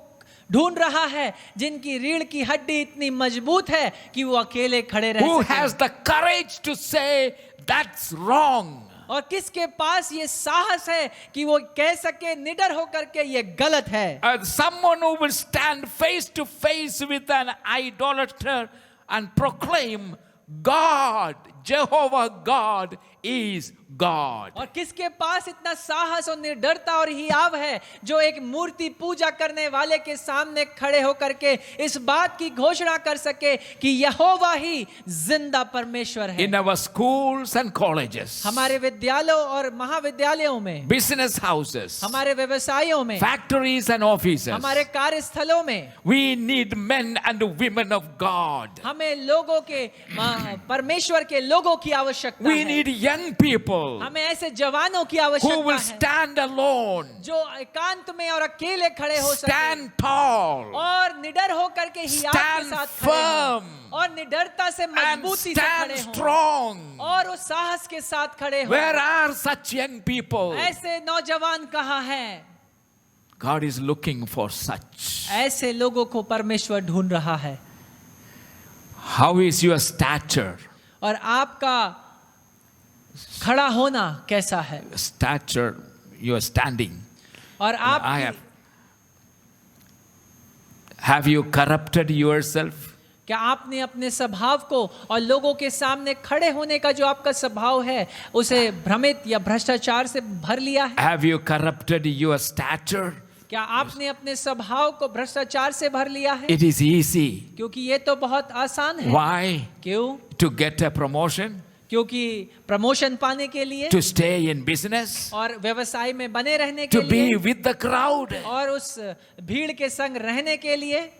ढूंढ रहा है जिनकी रीढ़ की हड्डी इतनी मजबूत है कि वो अकेले खड़े रह Who सकें। has the courage to say that's wrong. और किसके पास ये साहस है कि वो कह सके निडर होकर के ये गलत है। Someone who will stand face to face with an idolater and proclaim God, Jehovah God is God. और किसके पास इतना साहस और निर्डरता और हियाव है जो एक मूर्ति पूजा करने वाले के सामने खड़े होकर के इस बात की घोषणा कर सके कि यहोवा ही जिंदा परमेश्वर है। In our schools and colleges, हमारे विद्यालयों और महाविद्यालयों में, business houses, हमारे व्यवसायों में, factories and offices, हमारे कार्यस्थलों में we need men and women of God. हमें लोगों के परमेश्वर के लोगों की आवश्यकता We है। need young people हमें ऐसे जवानों की who आवश्यकता will है stand alone, जो एकांत में और अकेले खड़े हो सके stand tall, और निडर होकर के हियाव के stand साथ खड़े हों firm, और निडरता से and मजबूती से stand खड़े हों strong. और उस साहस के साथ खड़े हों। Where are such young people? ऐसे नौजवान कहाँ हैं? God is looking for such. ऐसे लोगों को परमेश्वर ढूंढ रहा है। How is your stature? और आपका खड़ा होना कैसा है? Stature, you are standing. और आप Have you corrupted yourself? क्या आपने अपने स्वभाव को और लोगों के सामने खड़े होने का जो आपका स्वभाव है उसे भ्रमित या भ्रष्टाचार से भर लिया है? Have you corrupted your stature? क्या आपने अपने स्वभाव को भ्रष्टाचार से भर लिया है? It is easy. क्योंकि ये तो बहुत आसान है। Why? क्यों? To get a promotion, क्योंकि प्रमोशन पाने के लिए, to stay in business, और व्यवसाय में बने रहने के to be लिए, with the crowd. और उस भीड़ के संग रहने के लिए।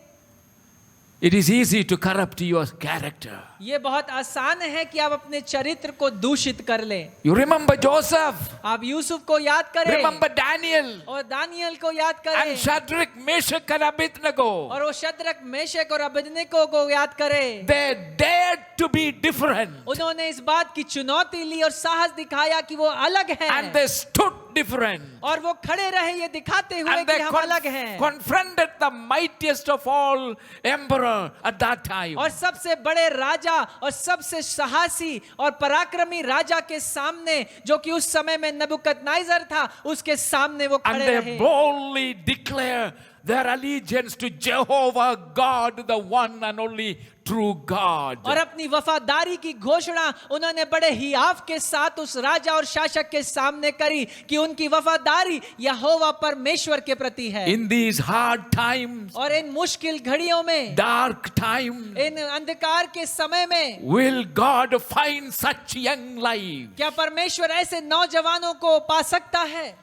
It is easy to corrupt your character. ये बहुत आसान है कि आप अपने चरित्र को दूषित कर लें। You remember Joseph, आप यूसुफ को याद करें, remember Daniel, और दानियल को याद करें, and Shadrach, Meshach, and Abednego. और वो शद्रक, मेशक और अबेदनगो को याद करें। They dared to be different, उन्होंने इस बात की चुनौती ली और साहस दिखाया कि वो अलग हैं, and they stood different. और वो खड़े रहे ये दिखाते हुए And कि they हम अलग हैं, confronted the mightiest of all emperor at that time. और सबसे बड़े राजा और सबसे साहसी और पराक्रमी राजा के सामने, जो कि उस समय में नबूकदनेस्सर था, उसके सामने वो And खड़े they रहे boldly declare their allegiance to Jehovah God, the one and only true God. और अपनी वफादारी की घोषणा उन्होंने बड़े हियाव के साथ उस राजा और शासक के सामने करी कि उनकी वफादारी यहोवा परमेश्वर के प्रति है। In these hard times, और इन मुश्किल घड़ियों में, dark times, इन अंधकार के समय में, will God find such young life? क्या परमेश्वर ऐसे नौजवानों को पा सकता है?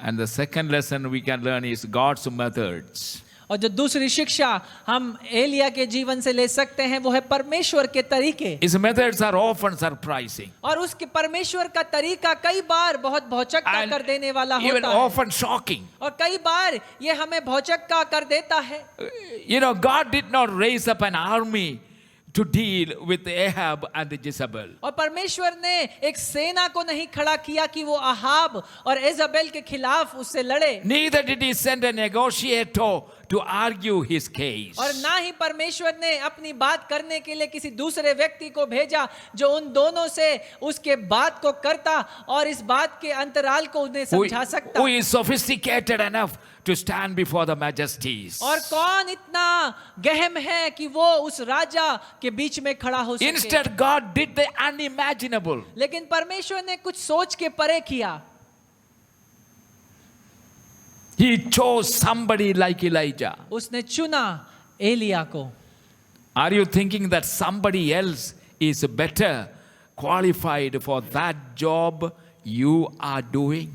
And the second lesson we can learn is God's methods. और जो दूसरी शिक्षा हम एलिया के जीवन से ले सकते हैं वो है परमेश्वर के तरीके। His methods are often surprising और उसके परमेश्वर का तरीका कई बार बहुत भौचक्का and कर देने वाला even होता है, often shocking. और कई बार ये हमें भौचक्का कर देता है। You know, God did not raise up an army to deal with Ahab and Jezebel. और परमेश्वर ने एक सेना को नहीं खड़ा किया कि वो अहाब और इज़ाबेल के खिलाफ उससे लड़े, Neither did he send a negotiator to argue his case. और ना ही परमेश्वर ने अपनी बात करने के लिए किसी दूसरे व्यक्ति को भेजा जो उन दोनों से उसके बात को करता और इस बात के अंतराल को उन्हें समझा सकता। Who is sophisticated enough to stand before the majesties. और कौन इतना गहम है कि वो उस राजा के बीच में खड़ा हो सके। Instead, God did the unimaginable. लेकिन परमेश्वर ने कुछ सोच के परे किया। He chose somebody like Elijah. उसने चुना एलिया को। Are you thinking that somebody else is better qualified for that job you are doing?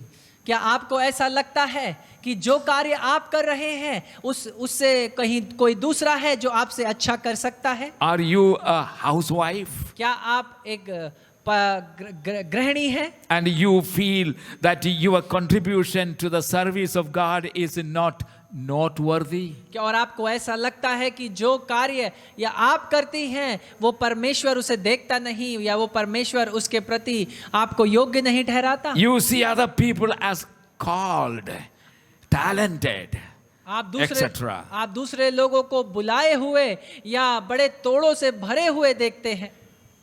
क्या आपको ऐसा लगता है कि जो कार्य आप कर रहे हैं उससे कहीं कोई दूसरा है जो आपसे अच्छा कर सकता है? Are you a housewife? क्या आप एक गृहिणी हैं And you feel that your contribution to the service of God is not noteworthy? क्या और आपको ऐसा लगता है कि जो कार्य या आप करती हैं वो परमेश्वर उसे देखता नहीं या वो परमेश्वर उसके प्रति आपको योग्य नहीं ठहराता? You see other people as called, talented, etc. आप दूसरे लोगों को बुलाए हुए या बड़े तोड़ों से भरे हुए देखते हैं।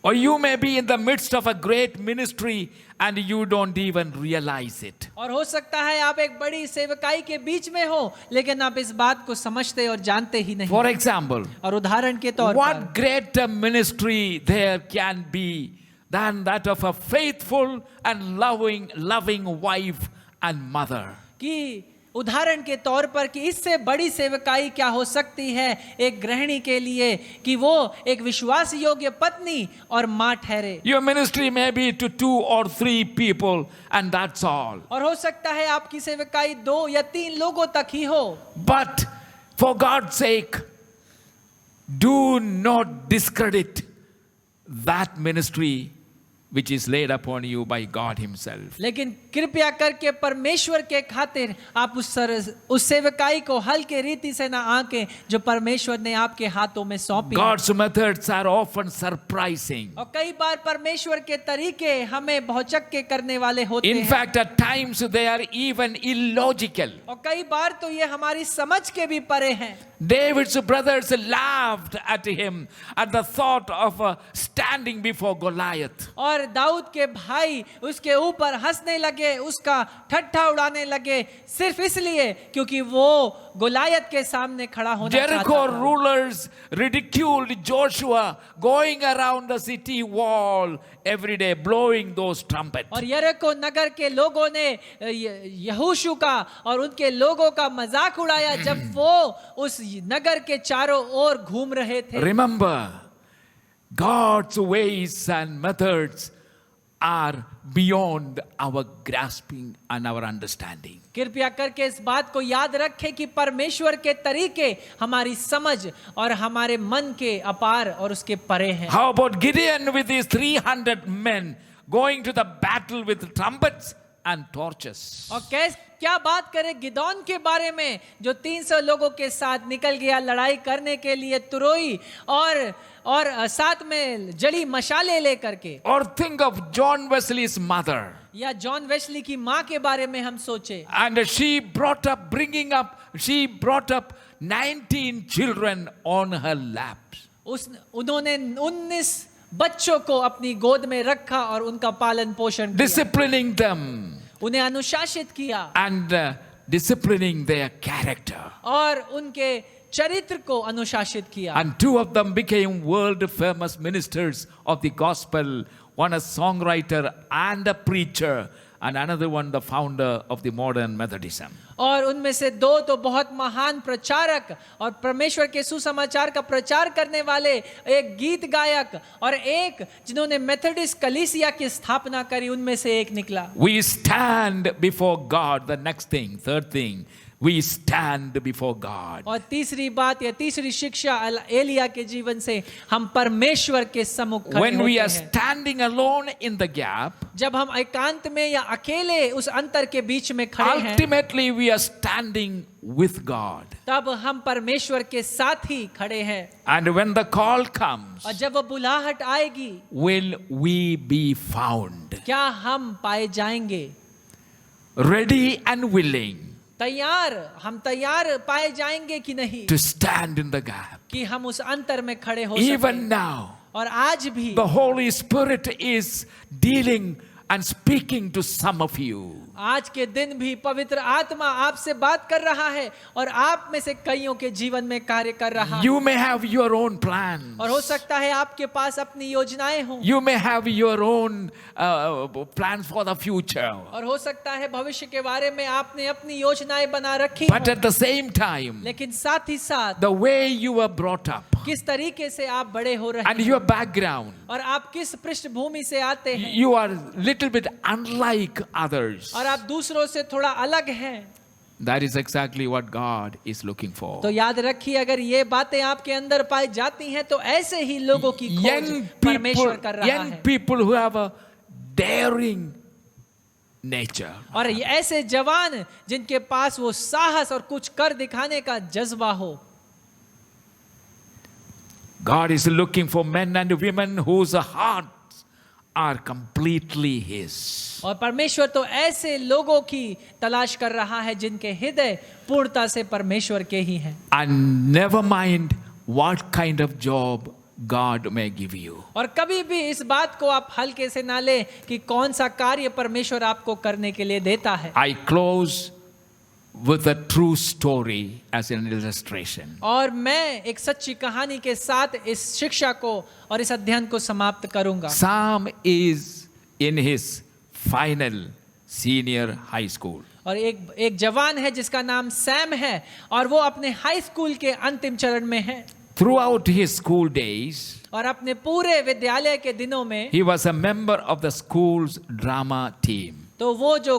Or you may be in the midst of a great ministry and you don't even realize it. और हो सकता है आप एक बड़ी सेवकाई के बीच में हो लेकिन आप इस बात को समझते और जानते ही नहीं। For example, और उदाहरण के तौर पर what greater ministry there can be than that of a faithful and loving wife and mother? कि उदाहरण के तौर पर कि इससे बड़ी सेवकाई क्या हो सकती है एक गृहिणी के लिए कि वो एक विश्वास योग्य पत्नी और मां ठहरे। Your ministry may be to 2 or 3 people and that's all. और हो सकता है आपकी सेवकाई 2 या 3 लोगों तक ही हो। But for God's sake, do not discredit that ministry which is laid upon you by God himself. लेकिन कृपया करके परमेश्वर के खातिर आप उस सेवकाई को हल्के रीति से ना आंकें जो परमेश्वर ने आपके हाथों में सौंपी। God's methods are often surprising. और कई बार परमेश्वर के तरीके हमें भौचक्के करने वाले होते हैं। In fact, at times they are even illogical. और कई बार तो ये हमारी समझ के भी परे हैं। David's brothers laughed at him at the thought of standing before Goliath. और दाऊद के भाई उसके ऊपर हंसने लगे, उसका ठट्ठा उड़ाने लगे सिर्फ इसलिए क्योंकि वो गोलायत के सामने खड़ा होना चाहता Jericho था। rulers ridiculed Joshua going around the city wall every day blowing those trumpets. और यरीको नगर के लोगों ने यहोशू का और उनके लोगों का मजाक उड़ाया जब वो उस नगर के चारों ओर घूम रहे थे। Remember, God's ways and methods are beyond our grasping and our understanding. कृपया करके इस बात को याद रखें कि परमेश्वर के तरीके हमारी समझ और हमारे मन के अपार और उसके परे हैं। How about Gideon with his 300 men going to the battle with trumpets and torches? और क्या बात करें गिदोन के बारे में जो 300 लोगों के साथ निकल गया लड़ाई करने के लिए तुरोई और साथ में जड़ी मशाले लेकर के। Or think of John Wesley's mother. या जॉन वेस्ली की माँ के बारे में हम सोचे। And she brought up 19 children on her laps. उन्होंने 19 बच्चों को अपनी गोद में रखा और उनका पालन पोषण किया। Disciplining them. उन्हें अनुशासित किया। And disciplining their character. और उनके चरित्र को अनुशासित किया। And two of them became world famous ministers of the gospel, one a songwriter and a preacher, and another one the founder of the modern Methodism. और उनमें से दो तो बहुत महान प्रचारक और परमेश्वर के सुसमाचार का प्रचार करने वाले, एक गीत गायक और एक जिन्होंने मेथोडिस्ट कलीसिया की स्थापना करी, उनमें से एक निकला। We stand before God. The next thing, third thing, we stand before God. और तीसरी बात या तीसरी शिक्षा एलिया के जीवन से हम परमेश्वर के सम्मुख खड़े When we होते are हैं। standing alone in the gap, जब हम एकांत में या अकेले उस अंतर के बीच में खड़े हैं, ultimately we are standing with God. तब हम परमेश्वर के साथ ही खड़े हैं। And when the call comes, और जब वो बुलाहट आएगी, will we be found क्या हम पाए जाएंगे? ready and willing हम तैयार पाए जाएंगे कि नहीं to stand in the gap? कि हम उस अंतर में खड़े हो Even सकें? now, और आज भी the Holy Spirit is dealing and speaking to some of you. आज के दिन भी पवित्र आत्मा आपसे बात कर रहा है और आप में से कईयों के जीवन में कार्य कर रहा है। You may have your own plans. और हो सकता है आपके पास अपनी योजनाएं हों। You may have your own plans for the future. और हो सकता है भविष्य के बारे में आपने अपनी योजनाएं बना रखी But हों। at the same time, लेकिन साथ ही साथ the way you were brought up किस तरीके से आप बड़े हो रहे and हैं your background, और आप किस पृष्ठभूमि से आते हैं you are little bit unlike others. और आप दूसरों से थोड़ा अलग हैं, That is exactly what God is looking for. तो याद रखिए अगर ये बातें आपके अंदर पाई जाती हैं तो ऐसे ही लोगों की खोज Young परमेश्वर कर रहा young है। people who have a daring nature. और ये ऐसे जवान जिनके पास वो साहस और कुछ कर दिखाने का जज्बा हो। God is looking for men and women whose hearts are completely His. और परमेश्वर तो ऐसे लोगों की तलाश कर रहा है जिनके हृदय पूर्णता से परमेश्वर के ही हैं। And never mind what kind of job God may give you. और कभी भी इस बात को आप हल्के से ना लें कि कौन सा कार्य परमेश्वर आपको करने के लिए देता है। I close with a true story as an illustration. और मैं एक सच्ची कहानी के साथ इस शिक्षा को और इस अध्ययन को समाप्त करूंगा। Sam is in his final senior high school. और एक जवान है जिसका नाम सैम है और वो अपने हाई स्कूल के अंतिम चरण में है। Throughout his school days, और अपने पूरे विद्यालय के दिनों में he was a member of the school's drama team. तो वो जो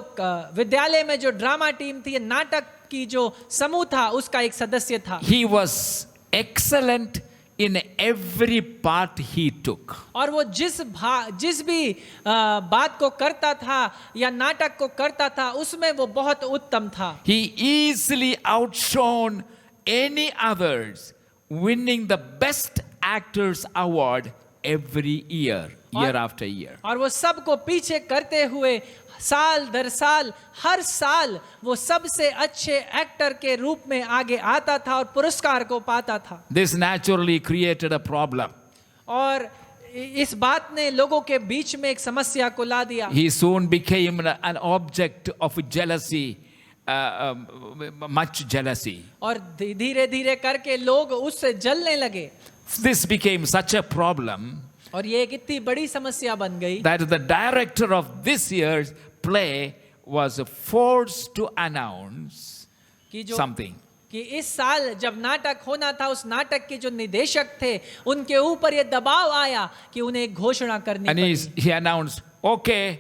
विद्यालय में जो ड्रामा टीम थी, नाटक की जो समूह था, उसका एक सदस्य था। He was excellent in every part he took. और वो जिस भी बात को करता था या नाटक को करता था उसमें वो बहुत उत्तम था। He easily outshone any others, winning the best actors award every year after year. और वो सबको पीछे करते हुए साल दर साल हर साल वो सबसे अच्छे एक्टर के रूप में आगे आता था और पुरस्कार को पाता था। This naturally created a problem. और इस बात ने लोगों के बीच में एक समस्या को ला दिया। He soon became an object of jealousy, much jealousy. और धीरे धीरे करके लोग उससे जलने लगे। This became such a problem और ये एक इतनी बड़ी समस्या बन गई that the director of this year's play was forced to announce कि something. कि इस साल जब नाटक होना था, उस नाटक के जो निदेशक थे उनके ऊपर ये दबाव आया कि उन्हें एक घोषणा करनी And पड़ी। he announced, okay,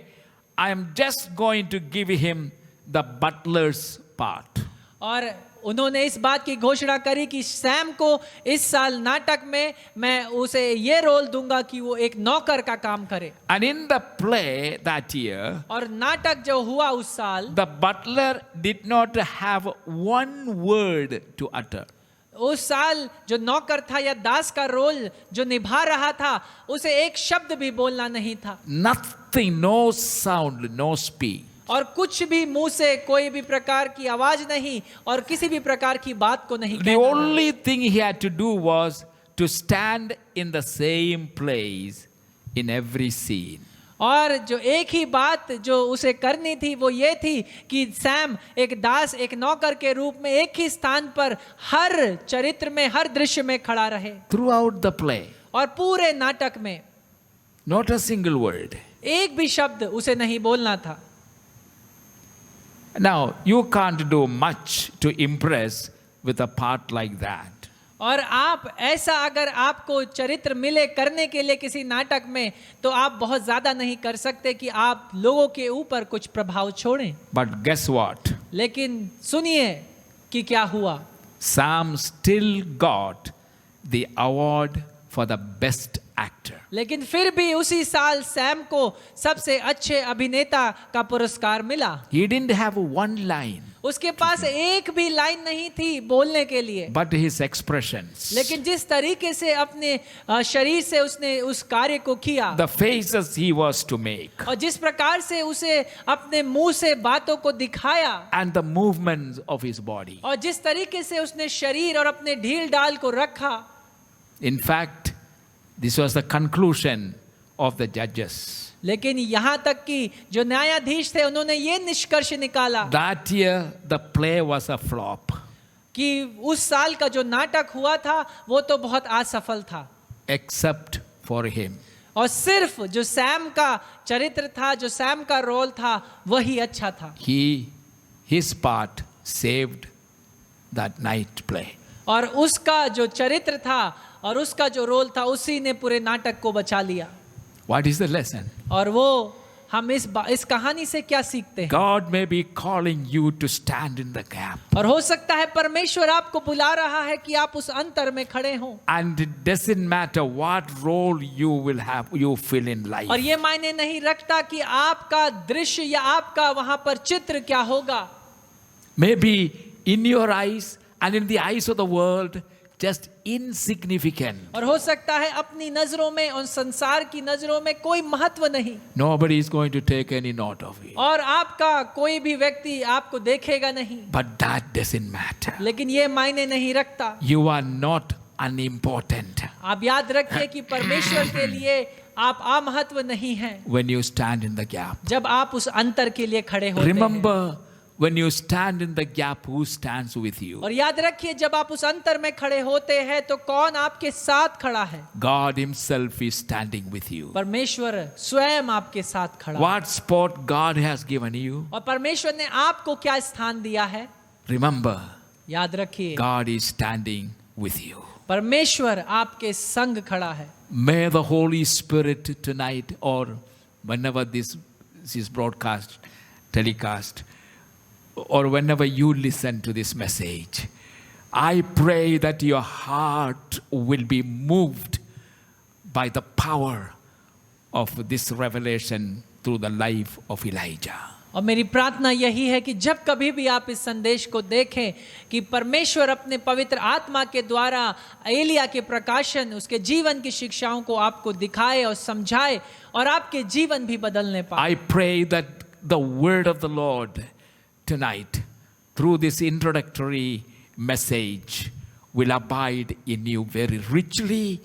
I am just going to give him the butler's part. और उन्होंने इस बात की घोषणा करी कि सैम को इस साल नाटक में मैं उसे ये रोल दूंगा कि वो एक नौकर का काम करे। And in the play that year, और नाटक जो हुआ उस साल, the butler did not have one word to utter. उस साल जो नौकर था या दास का रोल जो निभा रहा था, उसे एक शब्द भी बोलना नहीं था। Nothing, no sound, no speech. और कुछ भी मुंह से कोई भी प्रकार की आवाज नहीं और किसी भी प्रकार की बात को नहीं The कहना। only thing he had to do was to stand in the same place in every scene. और जो एक ही बात जो उसे करनी थी वो ये थी कि सैम एक दास, एक नौकर के रूप में एक ही स्थान पर हर चरित्र में, हर दृश्य में खड़ा रहे। Throughout the play, और पूरे नाटक में not a single word. एक भी शब्द उसे नहीं बोलना था। Now, you can't do much to impress with a part like that. और आप ऐसा, अगर आपको चरित्र मिले करने के लिए किसी नाटक में, तो आप बहुत ज्यादा नहीं कर सकते कि आप लोगों के ऊपर कुछ प्रभाव छोड़ें। But guess what? लेकिन सुनिए कि क्या हुआ। Sam still got the award for the best actor. लेकिन फिर भी उसी साल सैम को सबसे अच्छे अभिनेता का पुरस्कार मिला। He didn't have one line, उसके पास एक भी लाइन नहीं थी बोलने के लिए, but his expressions, लेकिन जिस तरीके से अपने शरीर से उसने उस कार्य को किया, the faces he was to make, और जिस प्रकार से उसे अपने मुंह से बातों को दिखाया, and the movements of his body. और जिस तरीके से उसने शरीर और अपने ढील डाल को रखा। In fact, this was the conclusion of the judges. लेकिन यहाँ तक कि जो न्यायाधीश थे उन्होंने ये निष्कर्ष निकाला That year, the play was a flop, कि उस साल का जो नाटक हुआ था वो तो बहुत असफल था, except for him. और सिर्फ जो सैम का चरित्र था, जो सैम का रोल था, वही अच्छा था। His part saved that night play. और उसका जो चरित्र था और उसका जो रोल था, उसी ने पूरे नाटक को बचा लिया। What is the lesson? और वो हम इस कहानी से क्या सीखते हैं? God may be calling you to stand in the gap. और हो सकता है परमेश्वर आपको बुला रहा है कि आप उस अंतर में खड़े हों। And it doesn't matter what role you fill in life. और ये मायने नहीं रखता कि आपका दृश्य या आपका वहां पर चित्र क्या होगा। Maybe in your eyes and in the eyes of the world, just insignificant. और हो सकता है अपनी नजरों में और संसार की नजरों में कोई महत्व नहीं, Nobody is going to take any note of it. और आपका कोई भी व्यक्ति आपको देखेगा नहीं। But that doesn't matter. लेकिन ये मायने नहीं रखता। You are not unimportant आप याद रखिए कि परमेश्वर के लिए आप अमहत्व नहीं हैं when you stand in the gap. जब आप उस अंतर के लिए खड़े होते हैं। Remember, when you stand in the gap, who stands with you? और याद रखिए जब आप उस अंतर में खड़े होते हैं तो कौन आपके साथ खड़ा है? God himself is standing with you. परमेश्वर स्वयं आपके साथ खड़ा है। What spot God has given you? और परमेश्वर ने आपको क्या स्थान दिया है? Remember, याद रखिए God is standing with you. परमेश्वर आपके संग खड़ा है। May the Holy Spirit tonight, or whenever this is broadcast, telecast, or whenever you listen to this message, I pray that your heart will be moved by the power of this revelation through the life of Elijah. और मेरी प्रार्थना यही है कि जब कभी भी आप इस संदेश को देखें कि परमेश्वर अपने पवित्र आत्मा के द्वारा एलिया के प्रकाशन, उसके जीवन की शिक्षाओं को आपको दिखाए और समझाए और आपके जीवन भी बदलने पाए। I pray that the word of the Lord tonight, through this introductory message, will abide in you very richly,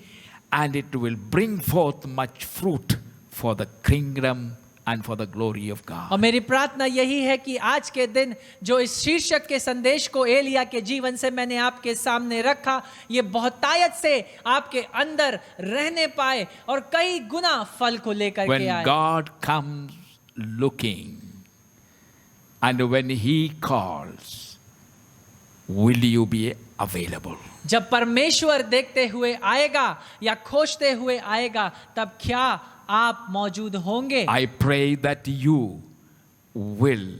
and it will bring forth much fruit for the kingdom and for the glory of God. और मेरी प्रार्थना यही है कि आज के दिन जो इस शीर्षक के संदेश को एलिया के जीवन से मैंने आपके सामने रखा, ये बहुतायत से आपके अंदर रहने पाए और कई गुना फल को लेकर के आए। When God comes looking and when He calls, will you be available? जब परमेश्वर देखते हुए आएगा या खोजते हुए आएगा, तब क्या आप मौजूद होंगे? I pray that you will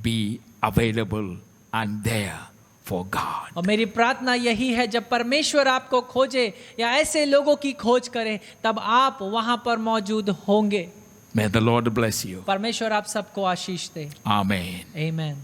be available and there for God. और मेरी प्रार्थना यही है जब परमेश्वर आपको खोजे या ऐसे लोगों की खोज करे, तब आप वहां पर मौजूद होंगे। May the Lord bless you. परमेश्वर आप सबको आशीष दे। Amen. आमीन।